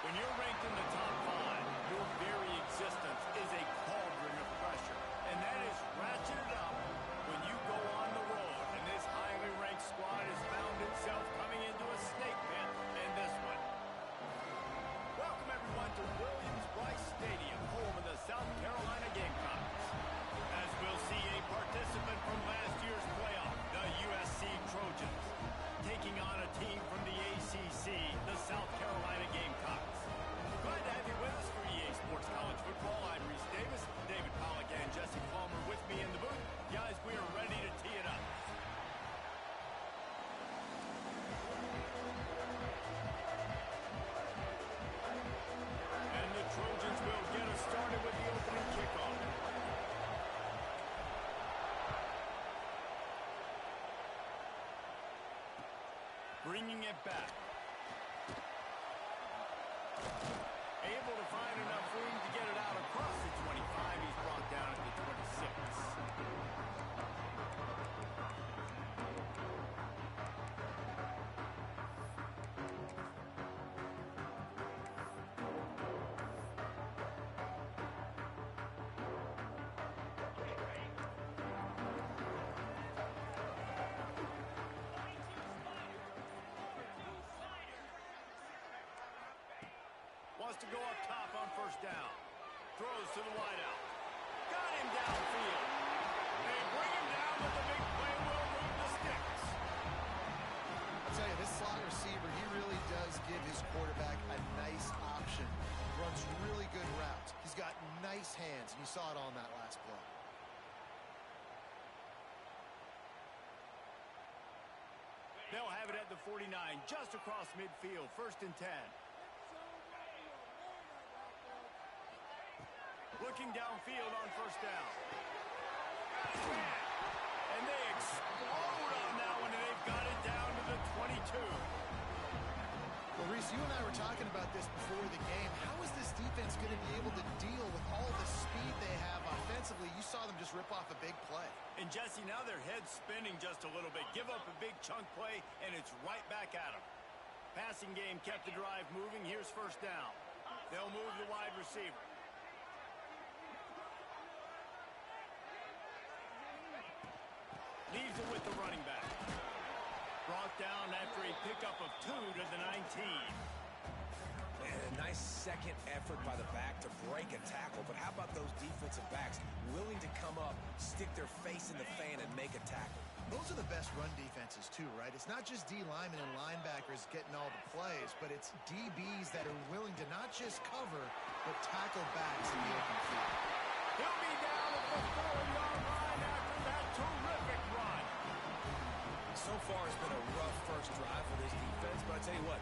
When you're ranked in the top 5, your very existence is a cauldron of pressure. And that is ratcheted up when you go on the road. And this highly ranked squad has found itself coming into a snake pit in this one. Welcome, everyone, to Williams-Brice Stadium, home of the South Carolina Gamecocks. As we'll see a participant from last year's playoff, the USC Trojans, taking on a team from the ACC, the South Carolina Gamecocks. Glad to have you with us for EA Sports College Football. I'm Reese Davis, David Pollack, and Jesse Palmer with me in the booth. Guys, we are ready to tee it up. And the Trojans will get us started with the opening kickoff. Bringing it back. Able to find enough room to get it out across the 25. He's brought down at the 26. Wants to go up top on first down. Throws to the wideout. Got him downfield. They bring him down, but the big play will move the sticks. I'll tell you, this slot receiver, he really does give his quarterback a nice option. Runs really good routes. He's got nice hands, and you saw it on that last play. They'll have it at the 49, just across midfield, 1st and 10. Looking downfield on first down. And they explode on that one, and they've got it down to the 22. Well, Reese, you and I were talking about this before the game. How is this defense going to be able to deal with all the speed they have offensively? You saw them just rip off a big play. And, Jesse, now their head's spinning just a little bit. Give up a big chunk play, and it's right back at them. Passing game kept the drive moving. Here's first down. They'll move the wide receiver. Leaves it with the running back. Brought down after a pickup of 2 to the 19. And a nice second effort by the back to break a tackle. But how about those defensive backs willing to come up, stick their face in the fan, and make a tackle? Those are the best run defenses, too, right? It's not just D linemen and linebackers getting all the plays, but it's DBs that are willing to not just cover, but tackle backs in the open field. He'll be down at the 4-yard line after that terrific run. So far, it's been a rough first drive for this defense, but I tell you what,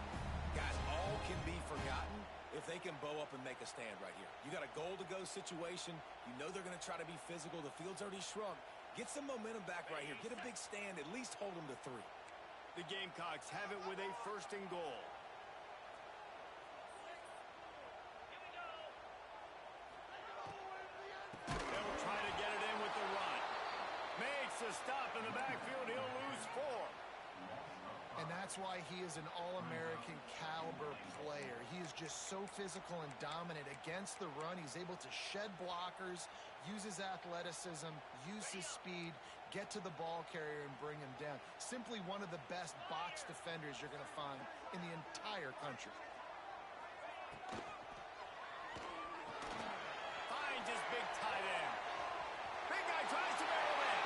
guys, all can be forgotten if they can bow up and make a stand right here. You got a goal-to-go situation. You know they're going to try to be physical. The field's already shrunk. Get some momentum back right here. Get a big stand. At least hold them to 3. The Gamecocks have it with a 1st and goal. They'll try to get it in with the run. Makes a stop in the backfield. He'll lose 4. And that's why he is an All-American caliber player. He is just so physical and dominant against the run. He's able to shed blockers, use his athleticism, use his speed, get to the ball carrier and bring him down. Simply one of the best box defenders you're going to find in the entire country. Finds his big tight end. Big guy tries to barrel in.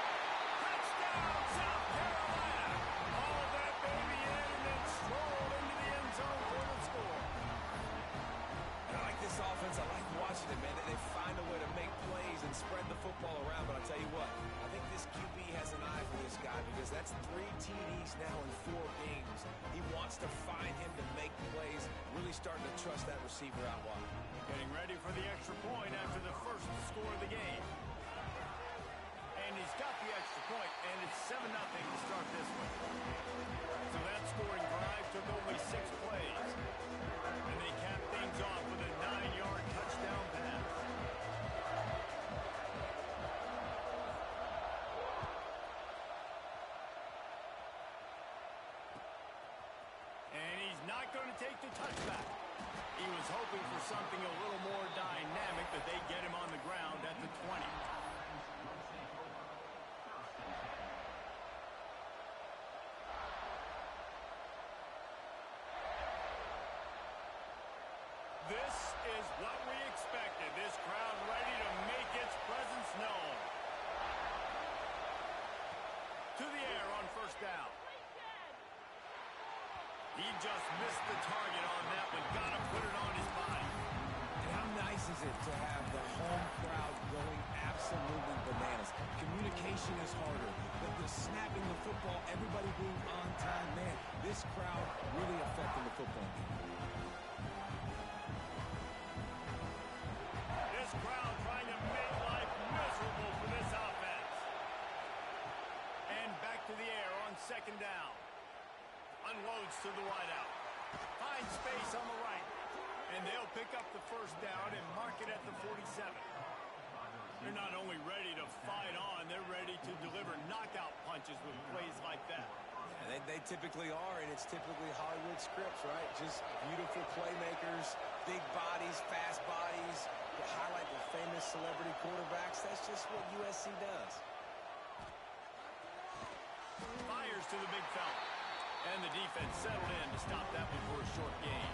Touchdown, South Carolina. All of that baby in and then strolled into the end zone for the score. And I like this offense. I like watching it, man. They find a way to make plays and spread the football around. But I'll tell you what, I think this QB has an eye for this guy because that's 3 TDs now in 4 games. He wants to find him to make plays, really starting to trust that receiver out wide. Getting ready for the extra point after the first score of the game. And he's got the extra point, and it's 7-0 to start this one. So that scoring drive took only 6 plays. And they cap things off with a 9-yard touchdown pass. And he's not going to take the touchback. He was something a little more dynamic that they get him on the ground at the 20. This is what we expected. This crowd ready to make its presence known. To the air on first down. He just missed the target on that one. Got to put it on his body. And how nice is it to have the home crowd going absolutely bananas? Communication is harder, but the snapping the football, everybody being on time, man, this crowd really affecting the football game. This crowd trying to make life miserable for this offense. And back to the air on second down. Unloads to the wideout. Finds space on the right. And they'll pick up the first down and mark it at the 47. They're not only ready to fight on, they're ready to deliver knockout punches with plays like that. Yeah, they typically are, and it's typically Hollywood scripts, right? Just beautiful playmakers, big bodies, fast bodies, to highlight the famous celebrity quarterbacks. That's just what USC does. Fires to the big fella. And the defense settled in to stop that one for a short gain.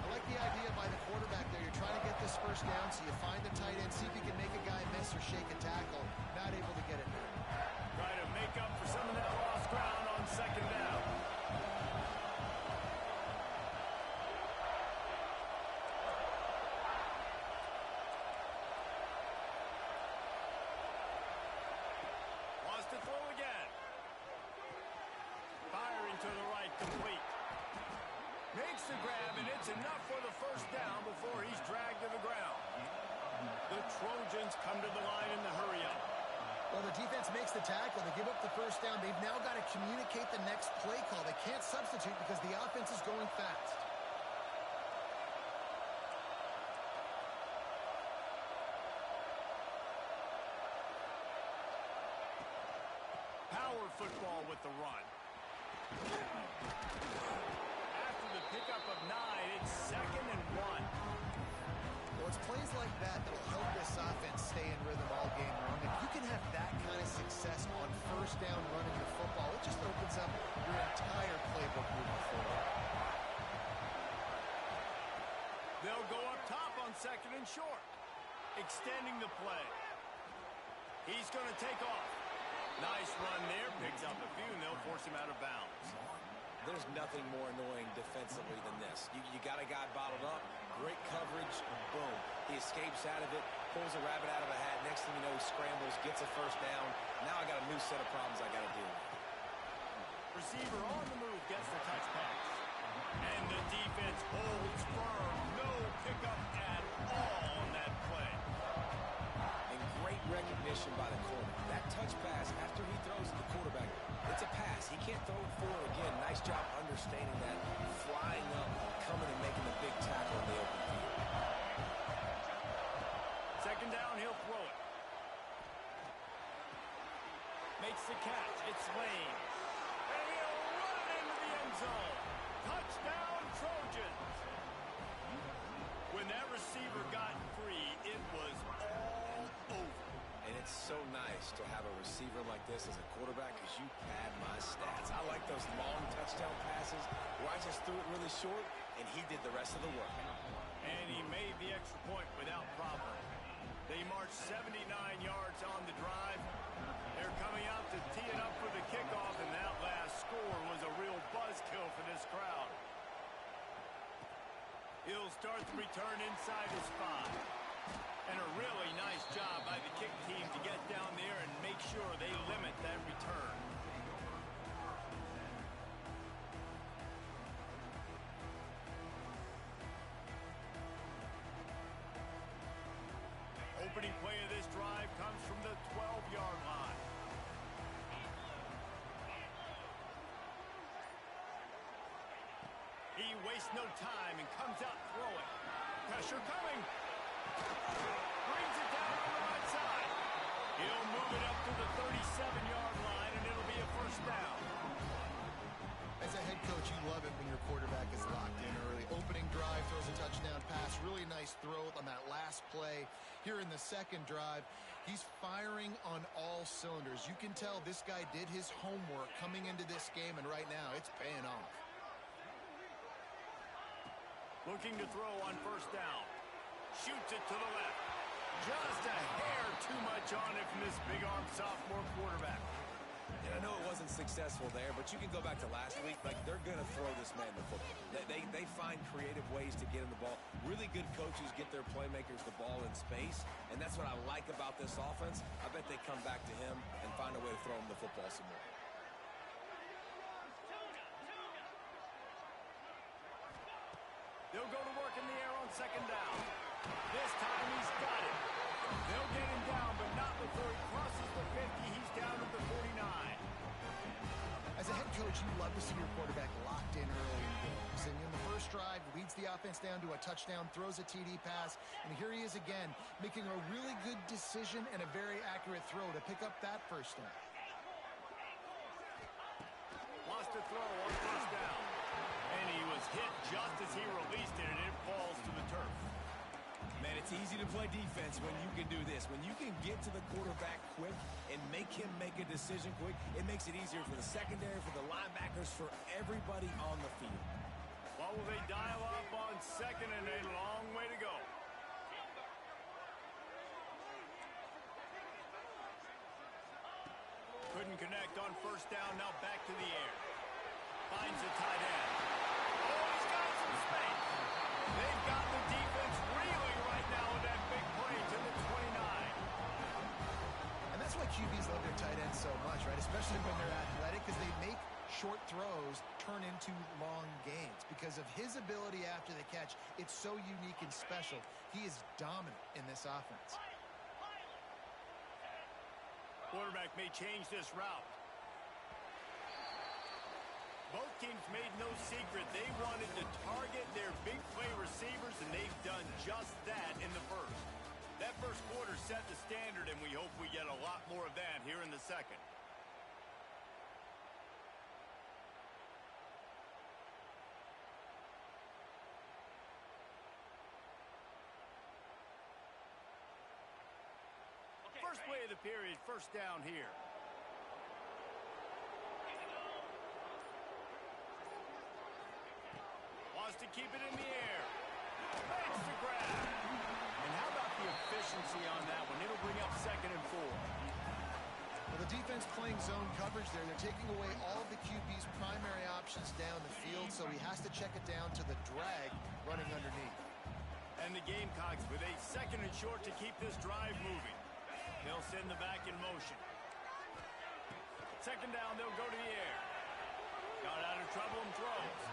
I like the idea by the quarterback there. You're trying to get this first down, so you find the tight end, see if you can make a guy miss or shake a tackle. Not able to get it there. Try to make up for some of that lost ground on second down. Wants to throw again. Firing to the right, complete. Makes the grab, and it's enough for the first down before he's dragged to the ground. The Trojans come to the line in the hurry up. Well, the defense makes the tackle. They give up the first down. They've now got to communicate the next play call. They can't substitute because the offense is going fast. Power football with the run. After the pickup of 9, it's 2nd and 1. Well, it's plays like that that'll help this offense stay in rhythm all game long. If you can have that kind of success on first down running the football, it just opens up your entire playbook moving forward. They'll go up top on 2nd and short. Extending the play. He's going to take off. Nice run there. Picks up a few, and they'll force him out of bounds. There's nothing more annoying defensively than this. You got a guy bottled up, great coverage, boom. He escapes out of it, pulls a rabbit out of a hat. Next thing you know, he scrambles, gets a first down. Now I got a new set of problems I got to deal with. Receiver on the move gets the touch pass. And the defense holds firm. No pickup at all on that play. And great recognition by the corner. That touch pass after he throws to the quarterback, it's a pass. He can't throw it forward again. Nice job understanding that. Flying up, coming and making the big tackle in the open field. 2nd down, he'll throw it. Makes the catch. It's Lane. And he'll run it into the end zone. Touchdown, Trojans. When that receiver got free, it was all over. And it's so nice to have a receiver like this as a quarterback because you pad my stats. I like those long touchdown passes where I just threw it really short and he did the rest of the work. And he made the extra point without problem. They marched 79 yards on the drive. They're coming out to tee it up for the kickoff, and that last score was a real buzzkill for this crowd. He'll start the return inside his 5. And a really nice job by the kick team to get down there and make sure they limit that return. Opening play of this drive comes from the 12-yard line. He wastes no time and comes out throwing. Pressure coming. Brings it down on the right side. He'll move it up to the 37-yard line, and it'll be a first down. As a head coach, you love it when your quarterback is locked in early. Opening drive, throws a touchdown pass really nice throw on that last play here in the second drive. He's firing on all cylinders. You can tell this guy did his homework coming into this game, and right now it's paying off. Looking to throw on first down. Shoots it to the left. Just a hair too much on it from this big-arm sophomore quarterback. And I know it wasn't successful there, but you can go back to last week. Like, they're going to throw this man the football. They find creative ways to get him the ball. Really good coaches get their playmakers the ball in space, and that's what I like about this offense. I bet they come back to him and find a way to throw him the football some more. They'll go to work in the air on second down. This time he's got it. They'll get him down, but not before he crosses the 50. He's down at the 49. As a head coach, you love to see your quarterback locked in early in games. And in the first drive, leads the offense down to a touchdown, throws a TD pass, and here he is again, making a really good decision and a very accurate throw to pick up that first down. Lost a throw on first down. And he was hit just as he released it, and it falls to the turf. Man, it's easy to play defense when you can do this. When you can get to the quarterback quick and make him make a decision quick, it makes it easier for the secondary, for the linebackers, for everybody on the field. Well, will they dial up on second, and a long way to go. Couldn't connect on first down, now back to the air. Finds a tight end. Oh, he's got some space. They've got the defense reeling right now with that big play to the 29. And that's why QBs love their tight ends so much, right? Especially when they're athletic, because they make short throws turn into long gains. Because of his ability after the catch, it's so unique and special. He is dominant in this offense. Quarterback may change this route. Both teams made no secret they wanted to target their big play receivers, and they've done just that in the first. That first quarter set the standard, and we hope we get a lot more of that here in the second. First play of the period, first down here. Wants to keep it in the air. Makes the grab. And how about the efficiency on that one? It'll bring up second and 4. Well, the defense playing zone coverage there. They're taking away all of the QB's primary options down the field, so he has to check it down to the drag running underneath. And the Gamecocks with a second and short to keep this drive moving. They'll send the back in motion. Second down, they'll go to the air. Got out of trouble and throws.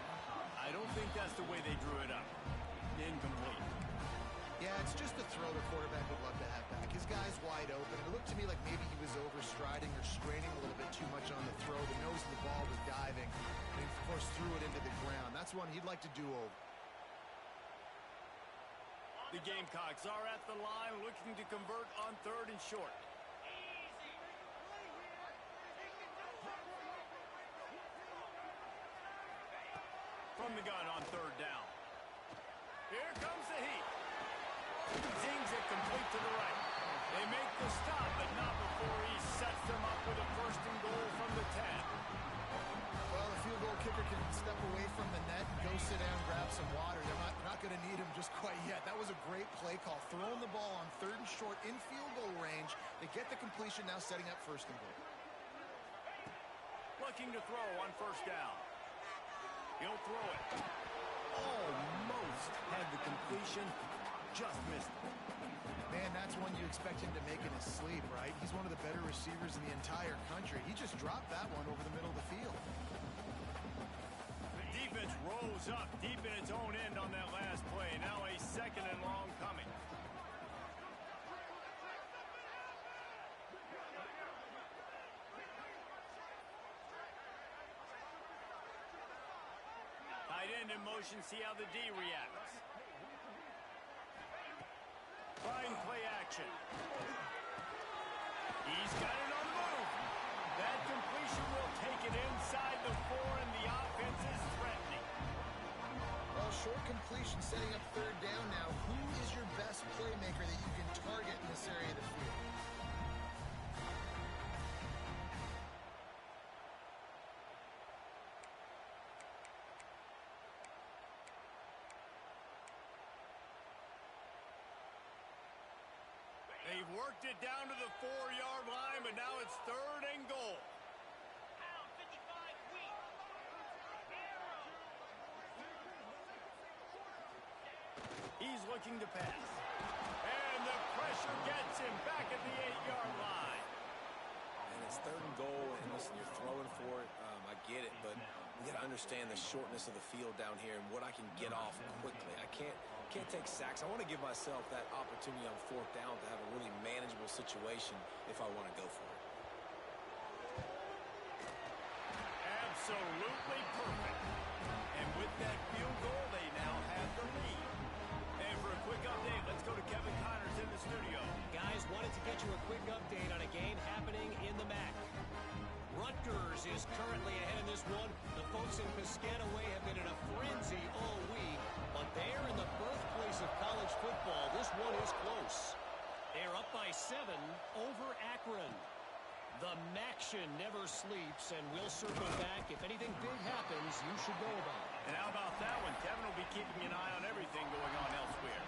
I don't think that's the way they drew it up. Incomplete. Yeah, it's just a throw the quarterback would love to have back. His guy's wide open. It looked to me like maybe he was overstriding or straining a little bit too much on the throw. The nose of the ball was diving. And he, of course, threw it into the ground. That's one he'd like to do over. The Gamecocks are at the line looking to convert on third and short. From the gun on third down. Here comes the heat. Zings it complete to the right. They make the stop, but not before he sets them up with a first and goal from the 10. Well, the field goal kicker can step away from the net and go sit down, grab some water. They're not going to need him just quite yet. That was a great play call. Throwing the ball on third and short in field goal range. They get the completion, now setting up first and goal. Looking to throw on first down. He'll throw it. Almost had the completion. Just missed it. Man, that's one you expect him to make in his sleep, right? He's one of the better receivers in the entire country. He just dropped that one over the middle of the field. The defense rose up deep in its own end on that last play. Now a second and long coming. Tight end in motion, see how the D reacts. Fine play action. He's got it on the move. That completion will take it inside the 4, and the offense is threatening. Well, short completion setting up third down now. playmaker that you can target in this area of the field. They've worked it down to the 4-yard line, but now it's 3rd and goal. He's looking to pass. And the pressure gets him back at the 8-yard line. And it's 3rd and goal, and listen, you're throwing for it. I get it, but you got to understand the shortness of the field down here and what I can get off quickly. I can't take sacks. I want to give myself that opportunity on 4th down to have a really manageable situation if I want to go for it. Absolutely perfect. And with that field goal, they now have the lead. And for a quick update, let's go to Kevin Connors in the studio. Guys, wanted to get you a quick update on a game happening in the MAC. Rutgers is currently ahead in this one. The folks in Piscataway have been in a frenzy all week, but they're in the birthplace of college football. This one is close. They're up by 7 over Akron. The MACtion never sleeps, and we'll circle back. If anything big happens, you should know about it. And how about that one? Kevin will be keeping an eye on everything going on elsewhere.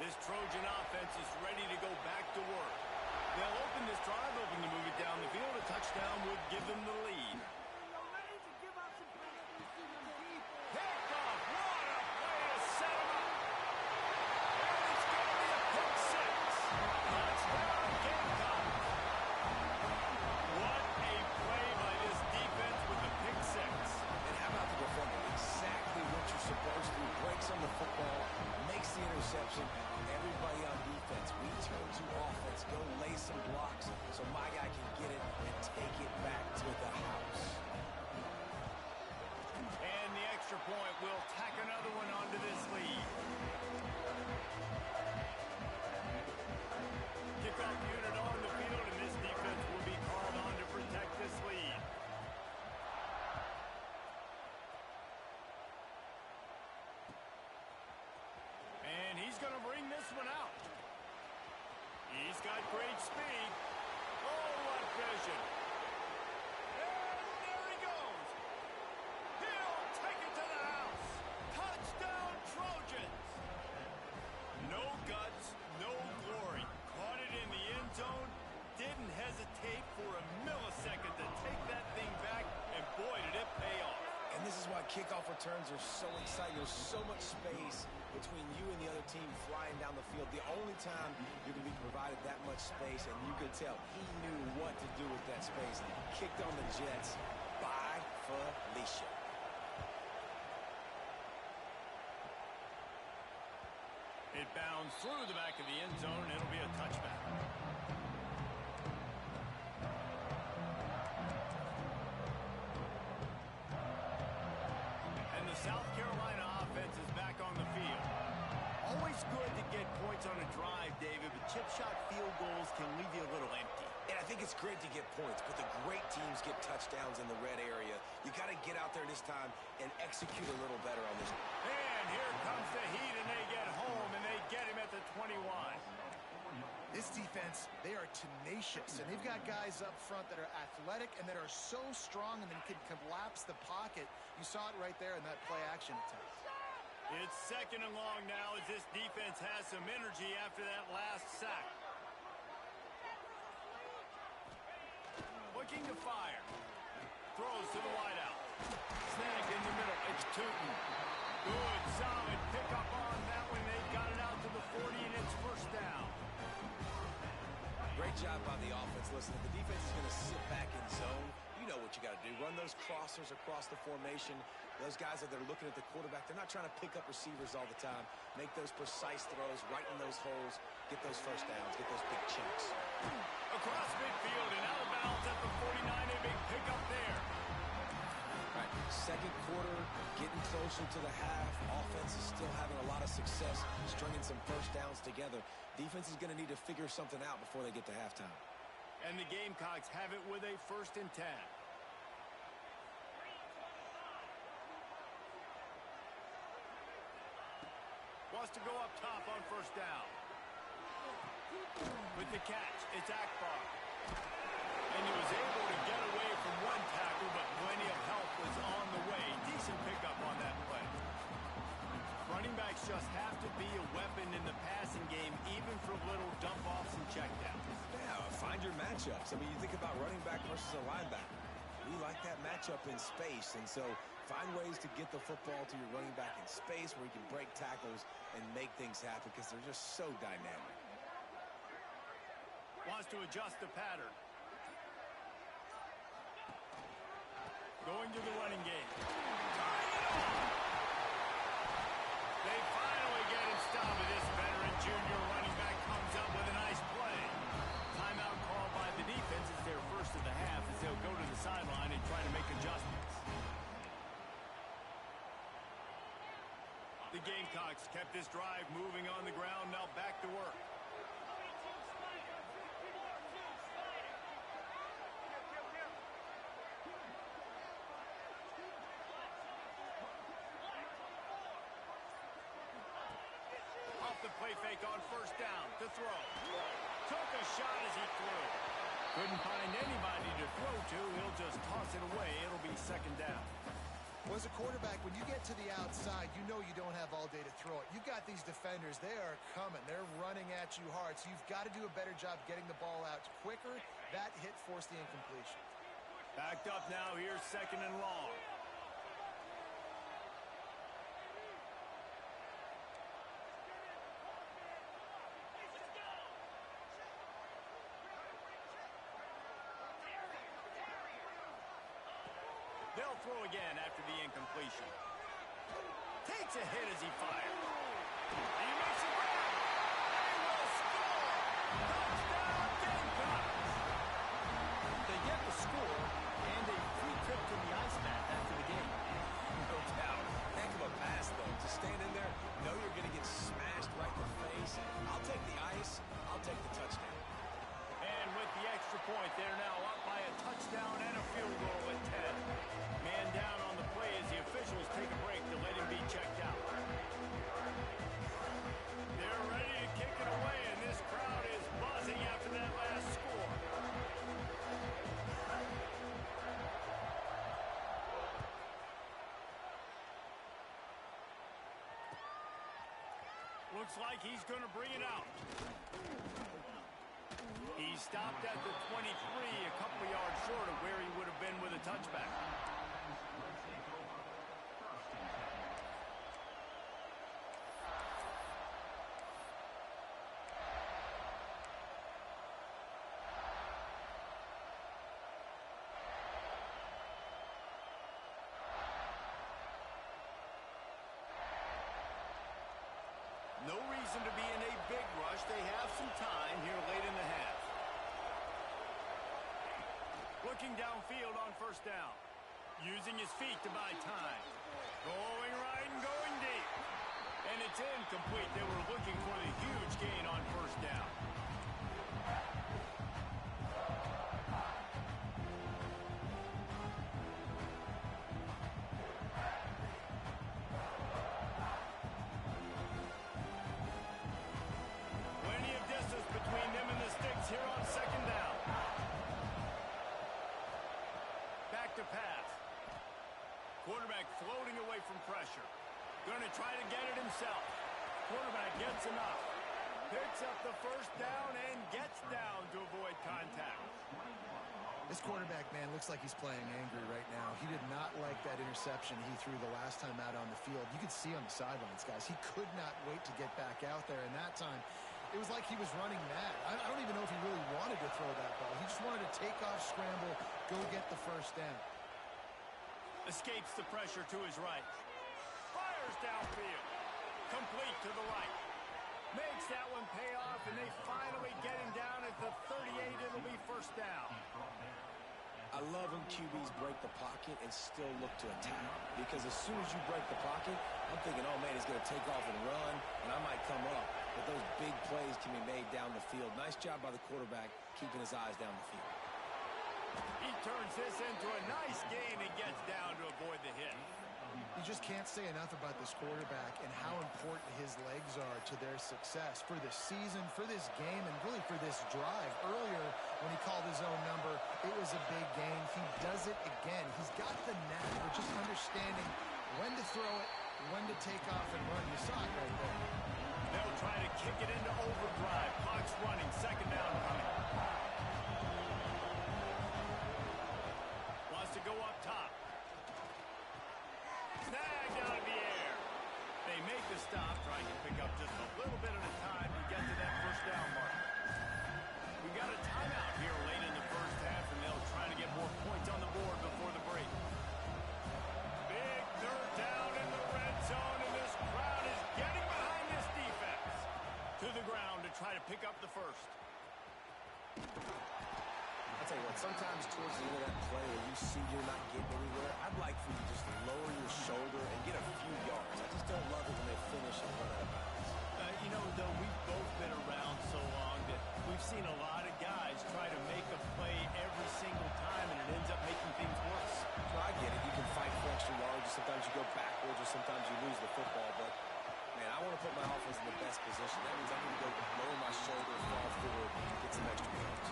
This Trojan offense is ready to go back to work. They'll open this drive, hoping to move it down the field. A touchdown would give them the lead. Picked off. What a play to set him up. And it's going to be a pick 6. Touchdown, Gamecocks. What a play by this defense with the pick 6. And how about the defender? Exactly what you're supposed to do. Breaks on the football, makes the interception. Everybody on defense, we turn to offense. Go lay some blocks so my guy can get it and take it back to the house. And the extra point will tack another one onto this lead. Kickoff unit on the field, and this defense will be called on to protect this lead. And he's going to bring this one out. He's got great speed. Oh, what vision. And there he goes. He'll take it to the house. Touchdown, Trojans. No guts, no glory. Caught it in the end zone. Didn't hesitate for a millisecond to take that thing back. And boy, did it pay off. And this is why kickoff returns are so exciting. There's so much space between you and the other team flying down the field. The only time you're going to be provided that much space, and you could tell he knew what to do with that space. Kicked on the Jets by Felicia. It bounds through the back of the end zone, and it'll be a touchback. And the South Carolina offense is back on the field. Always good to get points on a drive, David, but chip shot field goals can leave you a little empty. And I think it's great to get points, but the great teams get touchdowns in the red area. You got to get out there this time and execute a little better on this. And here comes the heat, and they get home, and they get him at the 21. This defense, they are tenacious, and they've got guys up front that are athletic and that are so strong and then can collapse the pocket. You saw it right there in that play-action attempt. It's 2nd and long now as this defense has some energy after that last sack. Looking to fire. Throws to the wideout. Snag in the middle. It's Tootin. Good, solid pickup on that one. They got it out to the 40, and it's 1st down. Great job by the offense. Listen, if the defense is going to sit back in zone, you know what you got to do. Run those crossers across the formation. Those guys that are looking at the quarterback, they're not trying to pick up receivers all the time. Make those precise throws right in those holes. Get those 1st downs. Get those big chunks. Across midfield and out of bounds at the 49. A big pickup there. Right. 2nd quarter, getting closer to the half. Offense is still having a lot of success stringing some 1st downs together. Defense is going to need to figure something out before they get to halftime. And the Gamecocks have it with a 1st and 10. Wants to go up top on 1st down. With the catch, it's Akbar. And he was able to get away from one tackle, but plenty of help was on the way. Decent pickup on that play. Running backs just have to be a weapon in the passing game, even for little dump-offs and checkdowns. Yeah, find your matchups. I mean, you think about running back versus a linebacker. We like that matchup in space, and so find ways to get the football to your running back in space where you can break tackles and make things happen because they're just so dynamic. Wants to adjust the pattern. Going to the running game. They finally get him stopped. This veteran junior running back comes up with a nice play. Timeout called by the defense. It's their first of the half as they'll go to the sideline and try to make adjustments. The Gamecocks kept this drive moving on the ground. Now back to work. The play fake on 1st down to throw. Took a shot as he threw. Couldn't find anybody to throw to. He'll just toss it away. It'll be 2nd down. Well, as a quarterback, when you get to the outside, you know you don't have all day to throw it. You've got these defenders. They are coming. They're running at you hard. So you've got to do a better job getting the ball out quicker. That hit forced the incompletion. Backed up now. Here's 2nd and long. They'll throw again after the incompletion. Takes a hit as he fires. And he makes it grab. They will score. Touchdown, Gamecocks. They get the score and a free trip to the ice mat after the game. No doubt. Heck of a pass, though. To stand in there, know you're going to get smashed right in the face. I'll take the ice. I'll take the touchdown. And with the extra point, they're now up by a touchdown and a field goal at 10. Man down on the play as the officials take a break to let him be checked out. They're ready to kick it away, and this crowd is buzzing after that last score. Looks like he's going to bring it out. He stopped at the 23, a couple yards short of where he would have been with a touchback. No reason to be in a big rush. They have some time here late in the half. Looking downfield on 1st down. Using his feet to buy time. Going right and going deep. And it's incomplete. They were looking for the huge gain on 1st down. Plenty of distance between them and the sticks here on 2nd down. Back to pass. Quarterback floating away from pressure. Going to try to get it himself. Quarterback gets enough. Picks up the 1st down and gets down to avoid contact. This quarterback, man, looks like he's playing angry right now. He did not like that interception he threw the last time out on the field. You could see on the sidelines, guys. He could not wait to get back out there, and that time it was like he was running mad. I don't even know if he really wanted to throw that ball. He just wanted to take off, scramble, go get the 1st down. Escapes the pressure to his right. Fires downfield. Complete to the right. Makes that one pay off, and they finally get him down at the 38. It'll be 1st down. I love when QBs break the pocket and still look to attack. Because as soon as you break the pocket, I'm thinking, oh, man, he's going to take off and run, and I might come up. but those big plays can be made down the field. Nice job by the quarterback keeping his eyes down the field. He turns this into a nice gain and gets down to avoid the hit. You just can't say enough about this quarterback and how important his legs are to their success for this season, for this game, and really for this drive. Earlier, when he called his own number, it was a big gain. He does it again. He's got the knack of just understanding when to throw it, when to take off and run. You saw it right there. They'll try to kick it into overdrive. Clock's running. Second down coming. Wants to go up top. Snagged out of the air. They make the stop, trying to pick up just a little bit at a time to get to that first down mark. We got a timeout here late in the first half, and they'll try to get more points on the board before the break. Big third down in the red zone, and this crowd is getting behind this defense. To the ground to try to pick up the first. I'll tell you what, sometimes towards the end of that play where you see you're not getting anywhere, I'd like for you to just lower your shoulder and get a few yards. I just don't love it when they finish and run out of bounds. You know, though, we've both been around so long that we've seen a lot of guys try to make a play every single time, and it ends up making things worse. So I get it. You can fight for extra yards, or sometimes you go backwards, or sometimes you lose the football, but man, I want to put my offense in the best position. That means I need to go lower my shoulder, fall forward, and get some extra yards.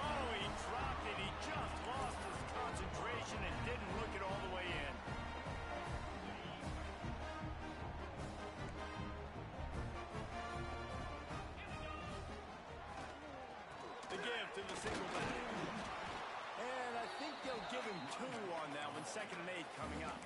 Oh, he dropped it. He just lost his concentration and didn't look it all the way in. The give to the single back. And I think they'll give him 2 on that one. 2nd and 8 coming up.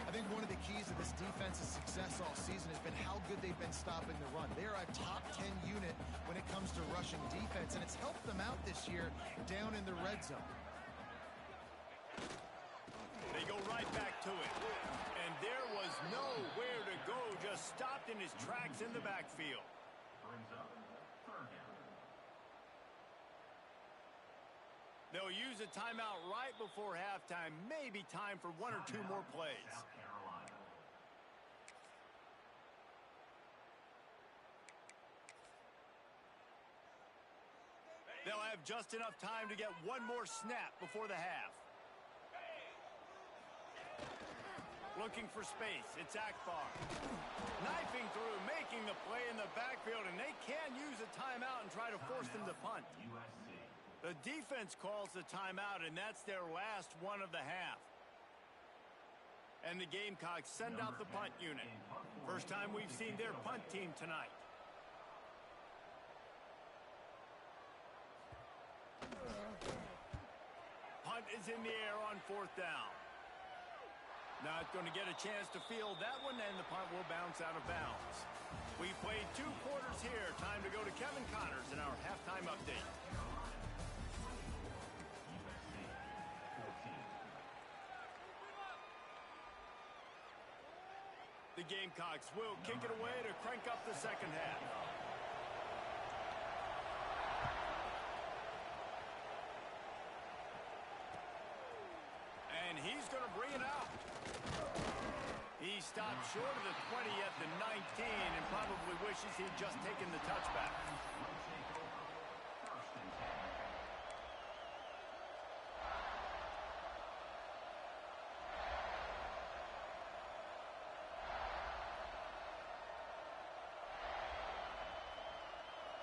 I think one of the keys of this defense's success all season has been how good they've been stopping the run. They are a top 10 unit when it comes to rushing defense, and it's helped them out this year down in the red zone. They go right back to it. And there was nowhere to go, just stopped in his tracks in the backfield. They'll use a timeout right before halftime. Maybe time for 1 or 2 more plays. They'll have just enough time to get 1 more snap before the half. Looking for space. It's Akbar. Knifing through, making the play in the backfield, and they can use a timeout and try to force them to punt. The defense calls the timeout, and that's their last one of the half. And the Gamecocks send out the punt unit. First time we've seen their punt team tonight. Punt is in the air on 4th down. Not going to get a chance to field that one, and the punt will bounce out of bounds. We played 2 quarters here. Time to go to Kevin Connors in our halftime update. The Gamecocks will kick it away to crank up the second half. And he's going to bring it out. He stopped short of the 20 at the 19 and probably wishes he'd just taken the touchback.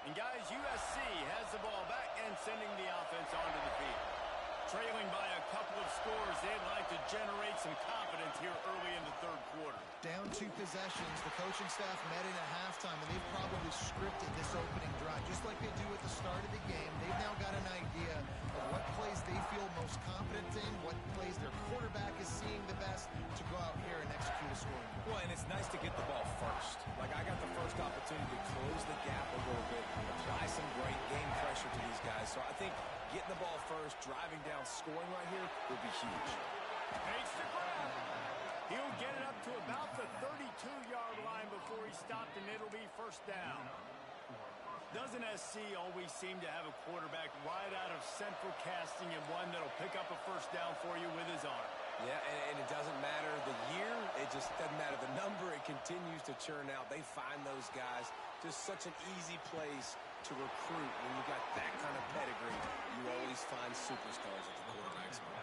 And guys, USC has the ball back and sending the offense onto the field. Trailing by a couple of scores, they'd like to generate some confidence here early in the 3rd quarter. Down 2 possessions, the coaching staff met in at halftime, and they've probably scripted this opening drive. Just like they do at the start of the game, they've now got an idea of what plays they feel most confident in, what plays their quarterback is seeing the best to go out here and execute a scoring. Well, and it's nice to get the ball first. Like, I got the first opportunity to close the gap a little bit, apply some great game pressure to these guys. So I think getting the ball first, driving down, scoring right here would be huge. Takes the grab. He'll get it up to about the 32-yard line before he stopped, and it'll be first down. Doesn't SC always seem to have a quarterback right out of central casting and one that'll pick up a first down for you with his arm? Yeah, and it doesn't matter the year. It just doesn't matter the number. It continues to churn out. They find those guys. Just such an easy place to recruit when you got that kind of pedigree. You always find superstars at the quarterback spot.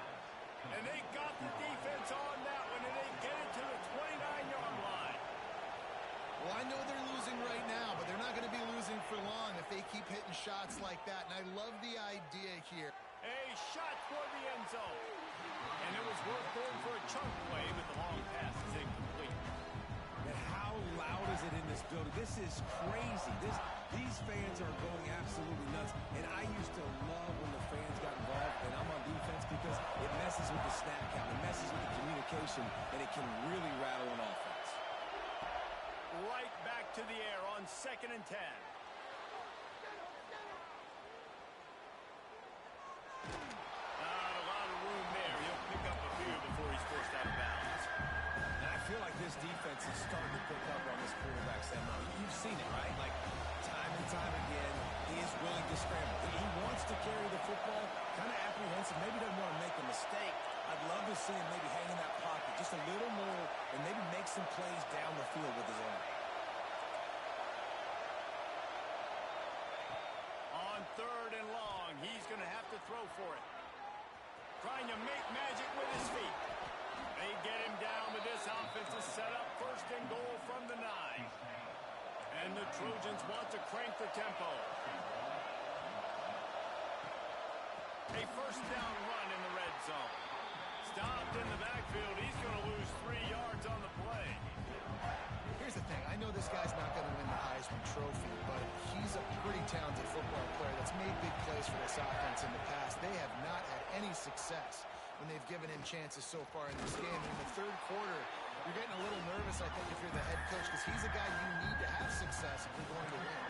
And they got the defense on that one, and they get it to the 29-yard line. Well, I know they're losing right now, but they're not going to be losing for long if they keep hitting shots like that. And I love the idea here. A shot for the end zone. And it was worth going for a chunk play, but the long pass is incomplete. And how loud is it in this building? This is crazy. These fans are going absolutely nuts. And I used to love when the fans got involved, and I'm on defense because it messes with the snap count. It messes with the communication, and it can really rattle an offense. Right back to the air on 2nd and 10. This defense is starting to pick up on this quarterback, Sam. You've seen it, right? Like, time and time again, he is willing to scramble. He wants to carry the football, kind of apprehensive, maybe doesn't want to make a mistake. I'd love to see him maybe hang in that pocket just a little more and maybe make some plays down the field with his arm. On 3rd and long, he's going to have to throw for it. Trying to make magic with his feet. They get him down, but this offense is set up 1st and goal from the 9. And the Trojans want to crank the tempo. A 1st down run in the red zone. Stopped in the backfield. He's going to lose 3 yards on the play. Here's the thing. I know this guy's not going to win the Heisman Trophy, but he's a pretty talented football player that's made big plays for this offense in the past. They have not had any success when they've given him chances so far in this game. And in the 3rd quarter, you're getting a little nervous, I think, if you're the head coach, because he's a guy you need to have success if you're going to win.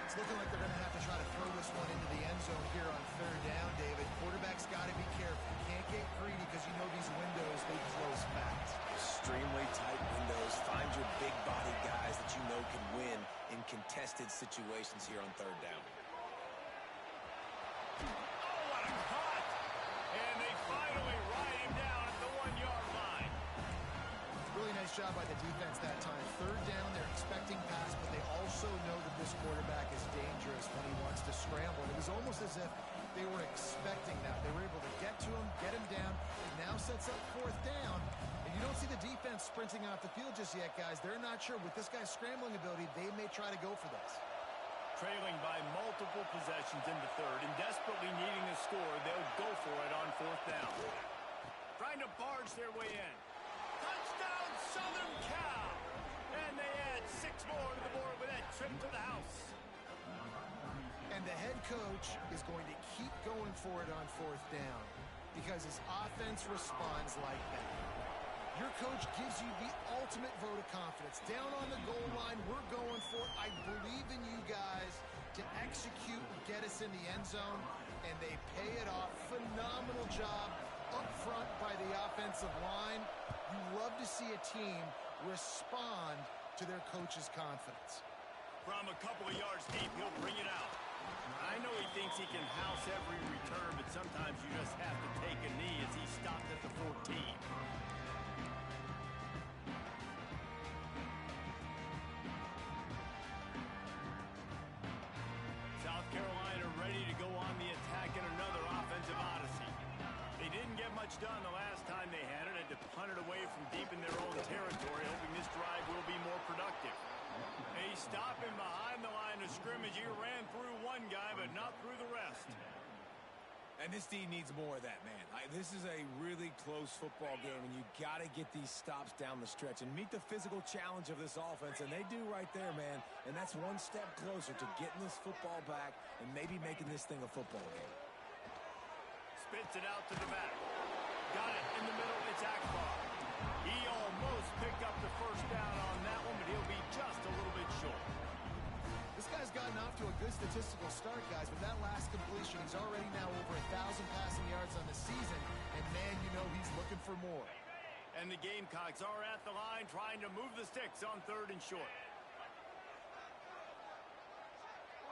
It's looking like they're going to have to try to throw this one into the end zone here on 3rd down, David. Quarterback's got to be careful. You can't get greedy because you know these windows, they close fast. Extremely tight windows. Find your big body guys that you know can win in contested situations here on 3rd down. Job by the defense that time. 3rd down, they're expecting pass, but they also know that this quarterback is dangerous when he wants to scramble. And it was almost as if they were expecting that. They were able to get to him, get him down. It now sets up 4th down. And you don't see the defense sprinting off the field just yet, guys. They're not sure. With this guy's scrambling ability, they may try to go for this. Trailing by multiple possessions in the 3rd and desperately needing a score, they'll go for it on 4th down. Trying to barge their way in. Touchdown, Southern Cal! And they add 6 more to the board with that trip to the house. And the head coach is going to keep going for it on 4th down because his offense responds like that. Your coach gives you the ultimate vote of confidence. Down on the goal line, we're going for it. I believe in you guys to execute and get us in the end zone, and they pay it off. Phenomenal job up front by the offensive line. You love to see a team respond to their coach's confidence. From a couple of yards deep, he'll bring it out. I know he thinks he can house every return, but sometimes you just have to take a knee as he stopped at the 14. South Carolina ready to go on the attack in another offensive odyssey. They didn't get much done the last time they had it. Had to punt it away from deep in their own territory, hoping this drive will be more productive. A stop in behind the line of scrimmage. He ran through one guy, but not through the rest. And this team needs more of that, man. This is a really close football game, and you got to get these stops down the stretch and meet the physical challenge of this offense, and they do right there, man. And that's one step closer to getting this football back and maybe making this thing a football game. Spits it out to the back. Got it in the middle. It's Akbar. He almost picked up the 1st down on that one, but he'll be just a little bit short. This guy's gotten off to a good statistical start, guys, but that last completion, he's already now over 1,000 passing yards on the season, and man, you know he's looking for more. And the Gamecocks are at the line trying to move the sticks on 3rd and short.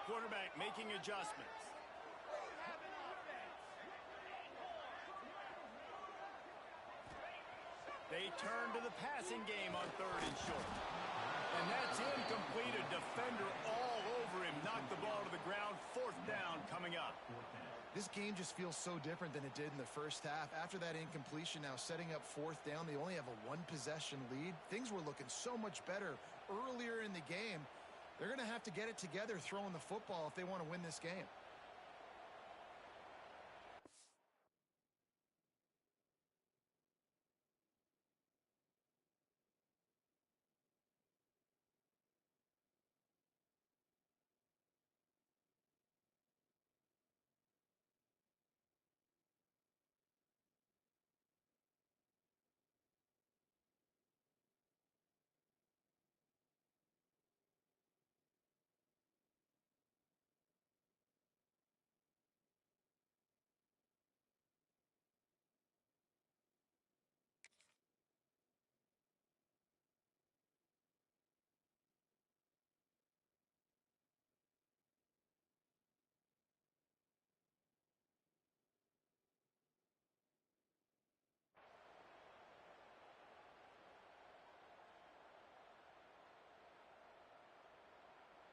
Quarterback making adjustments. They turn to the passing game on 3rd and short. And that's incomplete. A defender all over him. Knocked the ball to the ground. 4th down coming up. This game just feels so different than it did in the first half. After that incompletion, now setting up 4th down, they only have a 1-possession lead. Things were looking so much better earlier in the game. They're going to have to get it together throwing the football if they want to win this game.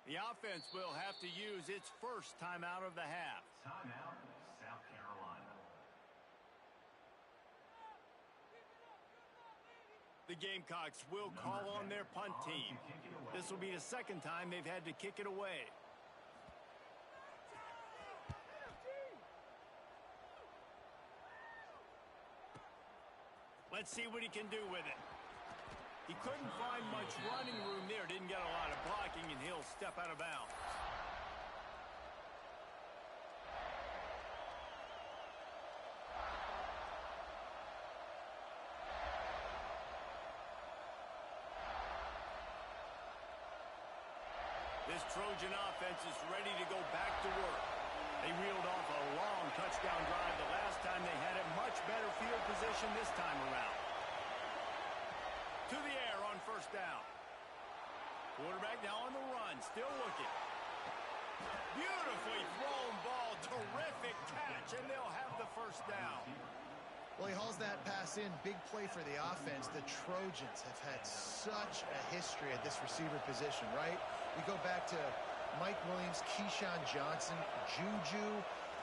The offense will have to use its first timeout of the half. Timeout, South Carolina. The Gamecocks will call on their punt team. This will be the 2nd time they've had to kick it away. Let's see what he can do with it. He couldn't find much running room there. Didn't get a lot of blocking, and he'll step out of bounds. This Trojan offense is ready to go back to work. They reeled off a long touchdown drive the last time. They had a much better field position this time around. To the air on 1st down. Quarterback now on the run, still looking. Beautifully thrown ball, terrific catch, and they'll have the 1st down. Well, he hauls that pass in. Big play for the offense. The Trojans have had such a history at this receiver position, right? You go back to Mike Williams, Keyshawn Johnson, Juju,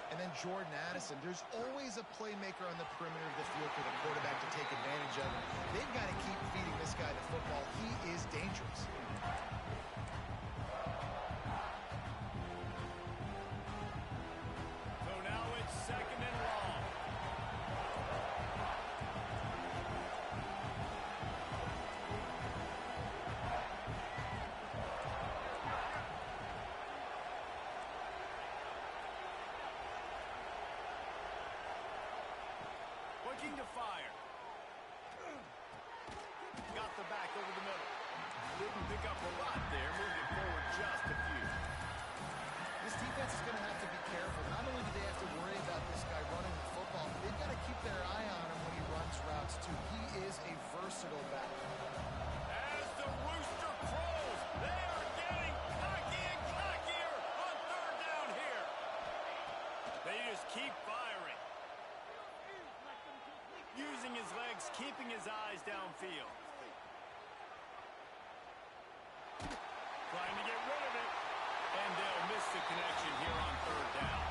and then Jordan Addison. There's always a playmaker on the perimeter of the field for the quarterback to take advantage of. They've got to keep feeding this guy the football. He is dangerous. So now it's 2nd and long. Looking to fire. Got the back over the middle. Didn't pick up a lot there. Moved it forward just a few. This defense is going to have to be careful. Not only do they have to worry about this guy running the football, but they've got to keep their eye on him when he runs routes, too. He is a versatile back. As the rooster crows, they are getting cocky and cockier on 3rd down here. They just keep firing. Using his legs, keeping his eyes downfield. Trying to get rid of it. And they'll miss the connection here on 3rd down.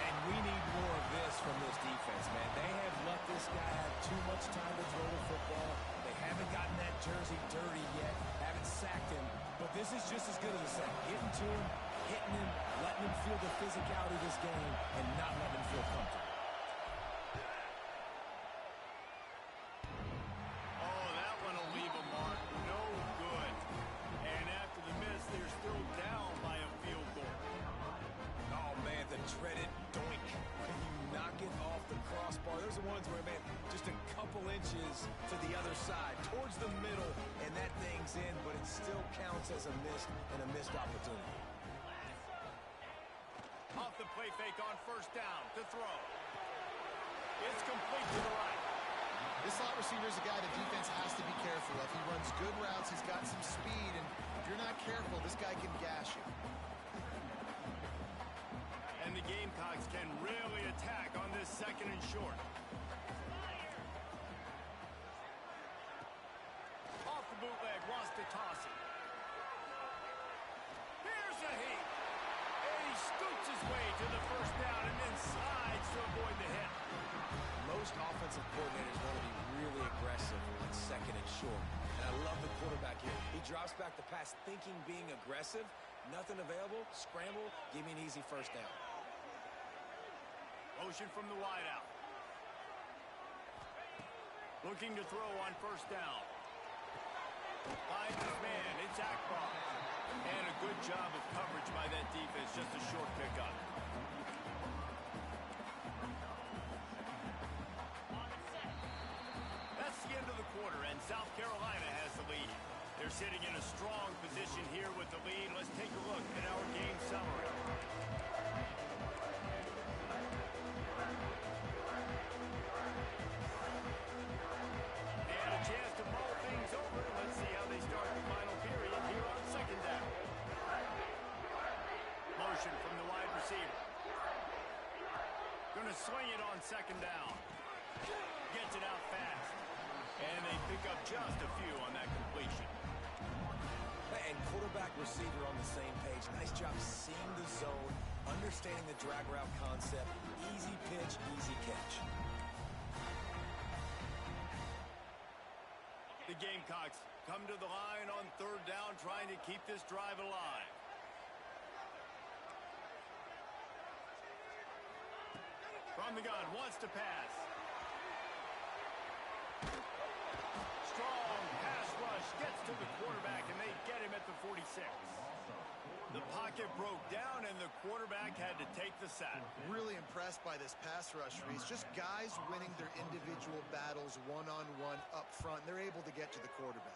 And we need more of this from this defense, man. They have let this guy have too much time to throw the football. They haven't gotten that jersey dirty yet, haven't sacked him. But this is just as good as a sack. Getting to him, hitting him, letting him feel the physicality of this game, and not letting him feel comfortable. Oh, that one will leave a mark. No good. And after the miss, they're still down by a field goal. Oh, man, the dreaded doink. When you knock it off the crossbar, those are ones where, man, just a couple inches to the other side, towards the middle, and that thing's in, but it still counts as a missed and a missed opportunity. Off the play fake on 1st down to throw. It's complete to the right. This slot receiver is a guy the defense has to be careful of. He runs good routes. He's got some speed, and if you're not careful, this guy can gash you. And the Gamecocks can really attack on this 2nd and short. to avoid the hit. Most offensive coordinators want to be really aggressive on second and short. And I love the quarterback here. He drops back the pass thinking being aggressive. Nothing available. Scramble. Give me an easy first down. Motion from the wideout. Looking to throw on first down. Finds his man. It's Akbar. And a good job of coverage by that defense. Just a short pickup. That's the end of the quarter, and South Carolina has the lead. They're sitting in a strong position here with the lead. Let's take a look at our game summary. And a chance to mull things over. Let's see how they start the final period here on second down. Motion from the wide receiver. Going to swing it on second down. Gets it out fast. And they pick up just a few on that completion. And quarterback receiver on the same page. Nice job seeing the zone, understanding the drag route concept. Easy pitch, easy catch. The Gamecocks come to the line on third down, trying to keep this drive alive. From the gun, wants to pass. Strong pass rush, gets to the quarterback, and they get him at the 46. The pocket broke down, and the quarterback had to take the sack. Really impressed by this pass rush, Reese. Just guys winning their individual battles one-on-one up front. They're able to get to the quarterback.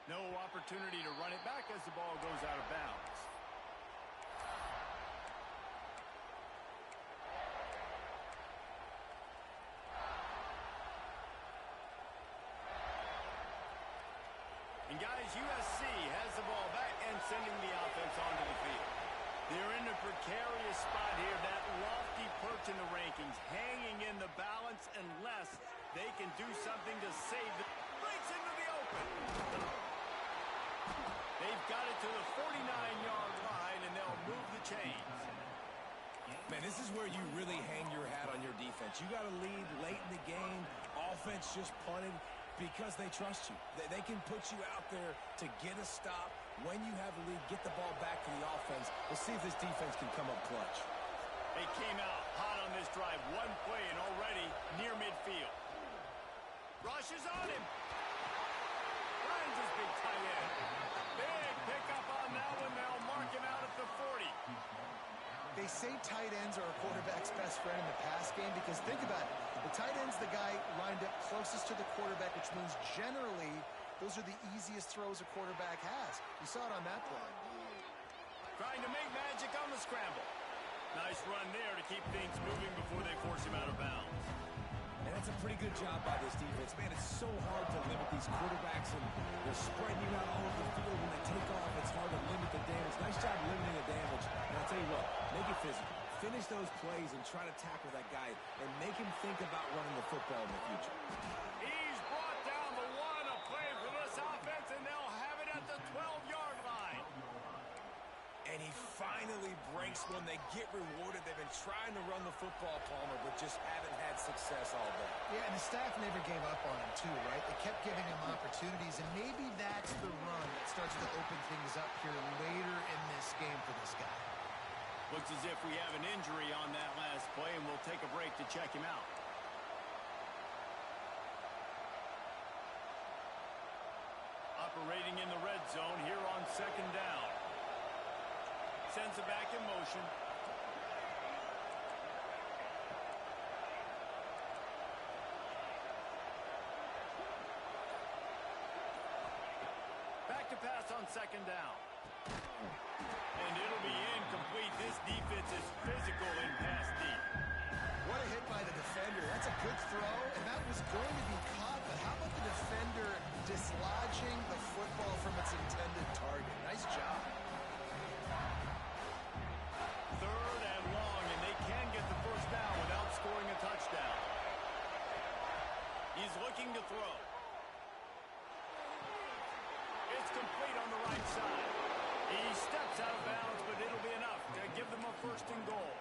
No opportunity to run it back as the ball goes out of bounds. And guys, USC has the ball back and sending the offense onto the field. They're in a precarious spot here, that lofty perch in the rankings, hanging in the balance unless they can do something to save the... Breaks into the open. They've got it to the 49-yard line, and they'll move the chains. Man, this is where you really hang your hat on your defense. You got to lead late in the game. Offense just punted because they trust you. They can put you out there to get a stop. When you have the lead, get the ball back to the offense. We'll see if this defense can come up clutch. They came out hot on this drive. One play and already near midfield. Rushes on him. Finds his big tight end. Big pickup on that one. They'll mark him out at the 40. They say tight ends are a quarterback's best friend in the pass game because think about it. The tight end's the guy lined up closest to the quarterback, which means generally those are the easiest throws a quarterback has. You saw it on that play. Trying to make magic on the scramble. Nice run there to keep things moving before they force him out of bounds. And that's a pretty good job by this defense. Man, it's so hard to limit these quarterbacks, and they're spreading you out all over the field. When they take off, it's hard to limit the damage. Nice job limiting the damage. And I'll tell you what, make it physical. Finish those plays and try to tackle that guy and make him think about running the football in the future. He's brought down the one, a play for this offense, and they'll have it at the 12-yard line. And he finally breaks one. They get rewarded. They've been trying to run the football, Palmer, but just haven't had success all day. Yeah, and the staff never gave up on him too, right? They kept giving him opportunities, and maybe that's the run that starts to open things up here later in this game for this guy. Looks as if we have an injury on that last play, and we'll take a break to check him out. Operating in the red zone here on second down. Sends it back in motion. Back to pass on second down. And it'll be incomplete. This defense is physical in pass deep. What a hit by the defender. That's a good throw, and that was going to be caught, but how about the defender dislodging the football from its intended target? Nice job. Third and long, and they can get the first down without scoring a touchdown. He's looking to throw. It's complete on the right side. He steps out of bounds, but it'll be enough to give them a first and goal.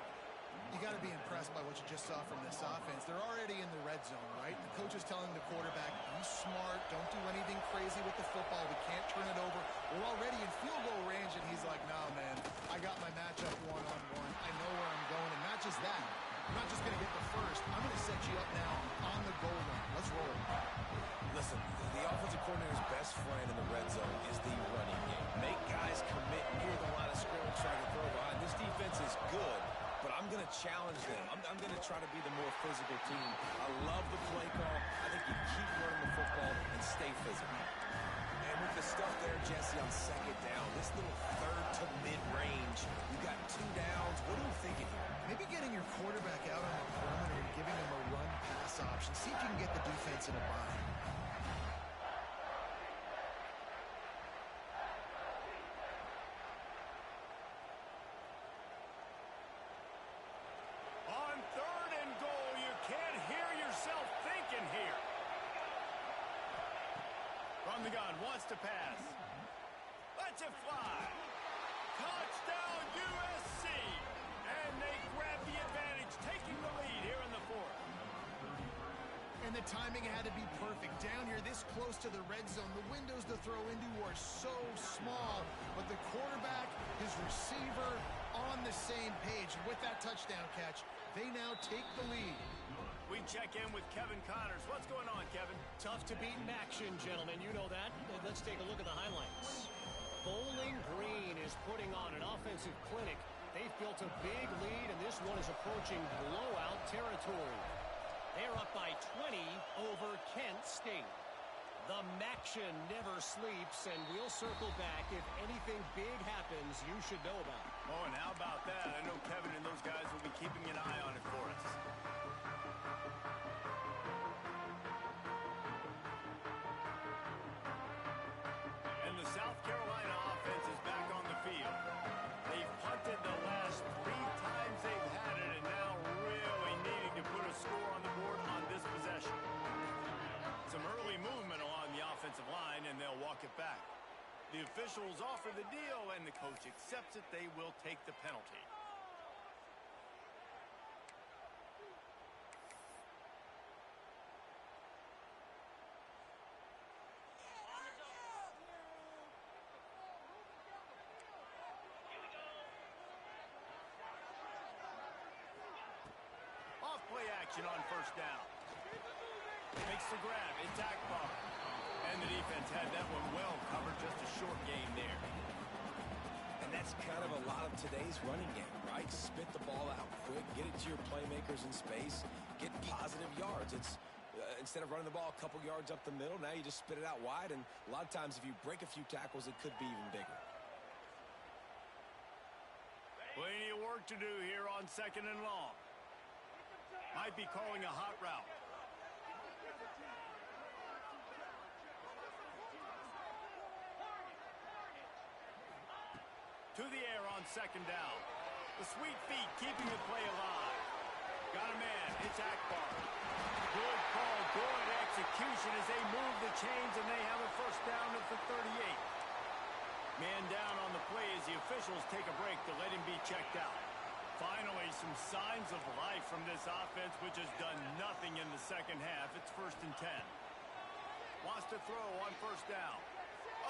got to be impressed by what you just saw from this offense. They're already in the red zone, right? The coach is telling the quarterback, be smart, don't do anything crazy with the football. We can't turn it over. We're already in field goal range, and he's like, nah, man, I got my matchup one-on-one. I know where I'm going, and not just that. I'm not just going to get the first. I'm going to set you up now on the goal line. Let's roll. Listen, the offensive coordinator's best friend in the red zone is the running game. Make guys commit near the line of scrimmage, trying to throw behind. This defense is good, but I'm going to challenge them. I'm going to try to be the more physical team. I love the play call. I think you keep running the football and stay physical. And with the stuff there, Jesse, on second down, this little third to mid-range, you got 2 downs. What are you thinking here? Maybe getting your quarterback out on the perimeter and giving him a run-pass option. See if you can get the defense in a bind. On 3rd and goal, you can't hear yourself thinking here. From the gun, wants to pass. Lets it fly. Touchdown USC. And they grab the advantage, taking the lead here in the 4th. And the timing had to be perfect. Down here, this close to the red zone, the windows to throw into are so small, but the quarterback, his receiver, on the same page. And with that touchdown catch, they now take the lead. We check in with Kevin Connors. What's going on, Kevin? Tough to beat in action, gentlemen. You know that. Let's take a look at the highlights. Bowling Green is putting on an offensive clinic. They've built a big lead, and this one is approaching blowout territory. They're up by 20 over Kent State. The Maction never sleeps, and we'll circle back if anything big happens you should know about. Oh, and how about that? I know Kevin and those guys will be keeping an eye on it for us. And the South Carolina offense is back on the field. They've punted the last 3 times they've had it, and now really needing to put a score on the board on this possession. Some early movement along the offensive line, and they'll walk it back. The officials offer the deal, and the coach accepts it. They will take the penalty. Off-play action on 1st down. Makes the grab. It's Akbar. And the defense had that one well covered. Just a short game there. And that's kind of a lot of today's running game, right? Spit the ball out quick, get it to your playmakers in space, get positive yards. It's instead of running the ball a couple yards up the middle, now you just spit it out wide, and a lot of times if you break a few tackles, it could be even bigger. Plenty of work to do here on 2nd and long. Might be calling a hot route. To the air on 2nd down. The sweet feet keeping the play alive. Got a man. It's Akbar. Good call. Good execution as they move the chains, and they have a 1st down at the 38. Man down on the play as the officials take a break to let him be checked out. Finally, some signs of life from this offense, which has done nothing in the 2nd half. It's 1st and 10. Wants to throw on 1st down.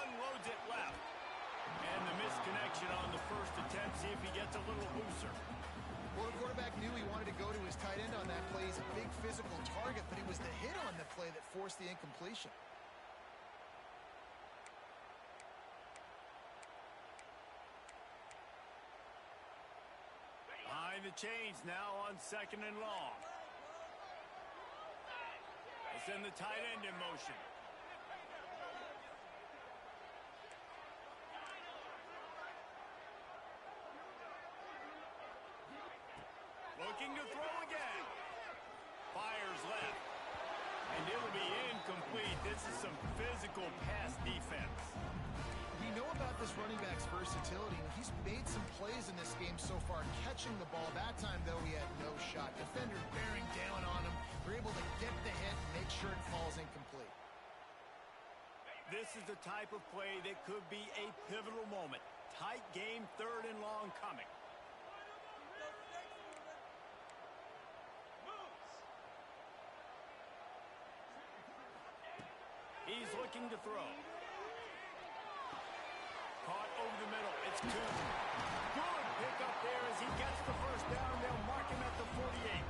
Unloads it left. And the misconnection on the 1st attempt. See if he gets a little looser. Well, the quarterback knew he wanted to go to his tight end on that play. He's a big physical target, but it was the hit on the play that forced the incompletion. Behind the chains now on 2nd and long. They send the tight end in motion. Looking to throw again. Fires left. And it'll be incomplete. This is some physical pass defense. We know about this running back's versatility. He's made some plays in this game so far, catching the ball. That time, though, he had no shot. Defender bearing down on him. They're able to get the hit and make sure it falls incomplete. This is the type of play that could be a pivotal moment. Tight game, 3rd and long coming. he's looking to throw. Caught over the middle. It's Coon. Good pickup there as he gets the first down. They'll mark him at the 48.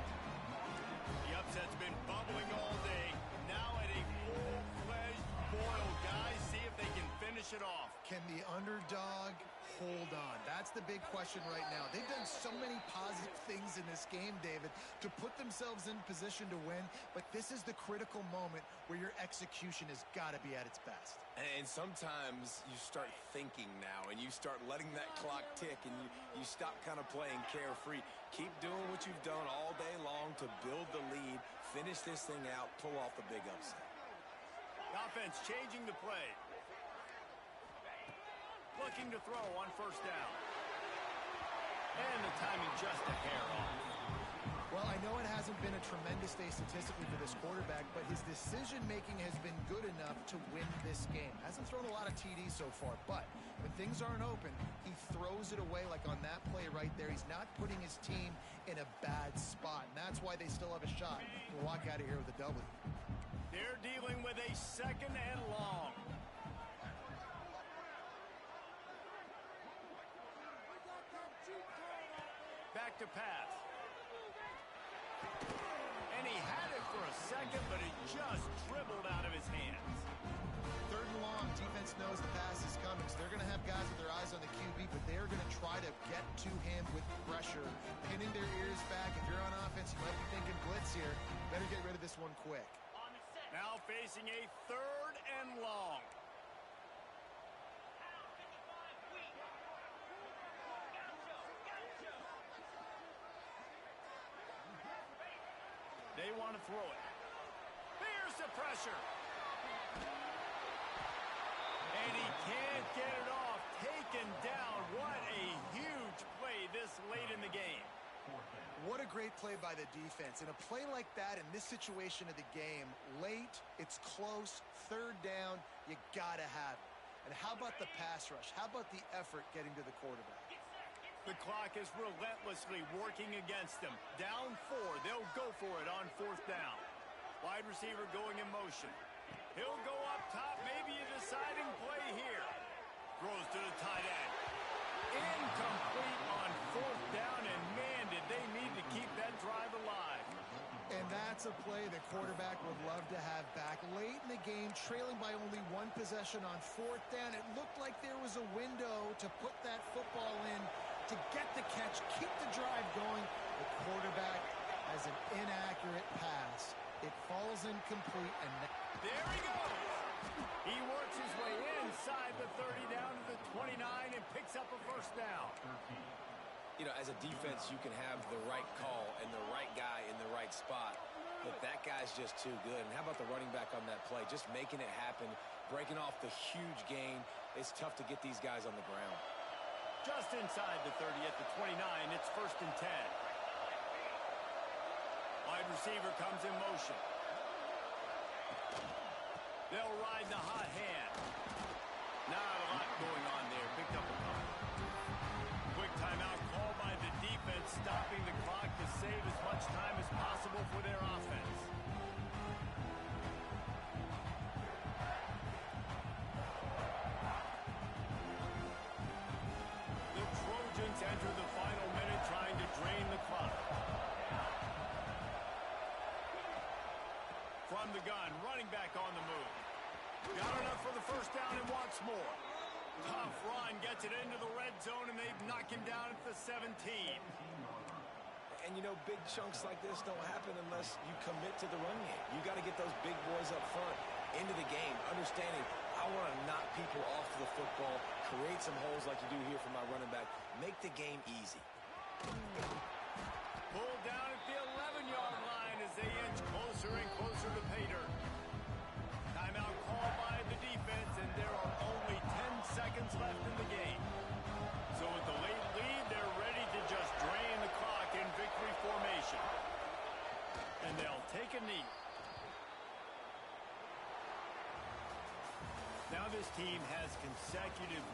The upset's been bubbling all day. Now at a full-fledged boil, guys. See if they can finish it off. Can the underdog hold on? That's the big question right now. They've done so many positive things in this game, David, to put themselves in position to win, but this is the critical moment where your execution has got to be at its best. And sometimes you start thinking now, and you start letting that clock tick, and you stop kind of playing carefree. Keep doing what you've done all day long to build the lead, finish this thing out, pull off the big upset. Offense changing the play. Looking to throw on first down. And the timing just a hair off. Well, I know it hasn't been a tremendous day statistically for this quarterback, but his decision-making has been good enough to win this game. Hasn't thrown a lot of TDs so far, but when things aren't open, he throws it away like on that play right there. He's not putting his team in a bad spot, and that's why they still have a shot to walk out of here with a W. They're dealing with a second and long. Back to pass. And he had it for a second, but it just dribbled out of his hands. Third and long, defense knows the pass is coming, so they're going to have guys with their eyes on the QB, but they're going to try to get to him with pressure, pinning their ears back. If you're on offense, you might be thinking blitz here. Better get rid of this one quick. Now facing a third and long. They want to throw it. Here's the pressure. And he can't get it off. Taken down. What a huge play this late in the game. What a great play by the defense. In a play like that, in this situation of the game, late, it's close, third down, you got to have it. And how about the pass rush? How about the effort getting to the quarterback? The clock is relentlessly working against them. Down 4. They'll go for it on fourth down. Wide receiver going in motion. He'll go up top. Maybe a deciding play here. Throws to the tight end. Incomplete on fourth down, and man, did they need to keep that drive alive. And that's a play the quarterback would love to have back. Late in the game, trailing by only one possession on fourth down, it looked like there was a window to put that football in, to get the catch, keep the drive going. The quarterback has an inaccurate pass. It falls incomplete, and there he goes. He works his way inside the 30 down to the 29 and picks up a first down. You know, as a defense, you can have the right call and the right guy in the right spot, but that guy's just too good. And how about the running back on that play? Just making it happen, breaking off the huge gain. It's tough to get these guys on the ground. Just inside the 30 at the 29, it's first and 10. Wide receiver comes in motion. They'll ride the hot hand. Not a lot going on there. Picked up a couple. Quick timeout called by the defense, stopping the clock to save as much time as possible for their offense. The Trojans enter the final minute trying to drain the clock. From the gun, running back on the move. Got enough for the first down and wants more. Tough run, gets it into the red zone, and they knock him down at the 17. And, you know, big chunks like this don't happen unless you commit to the run game. You got to get those big boys up front into the game, understanding I want to knock people off the football, create some holes like you do here for my running back, make the game easy. Pulled down at the 11-yard line as they inch closer and closer to pay dirt. Timeout called by the defense, and there are only 10 seconds left in the game. So with the late lead, they're ready to just drain the clock in victory formation. And they'll take a knee. Now this team has consecutive wins.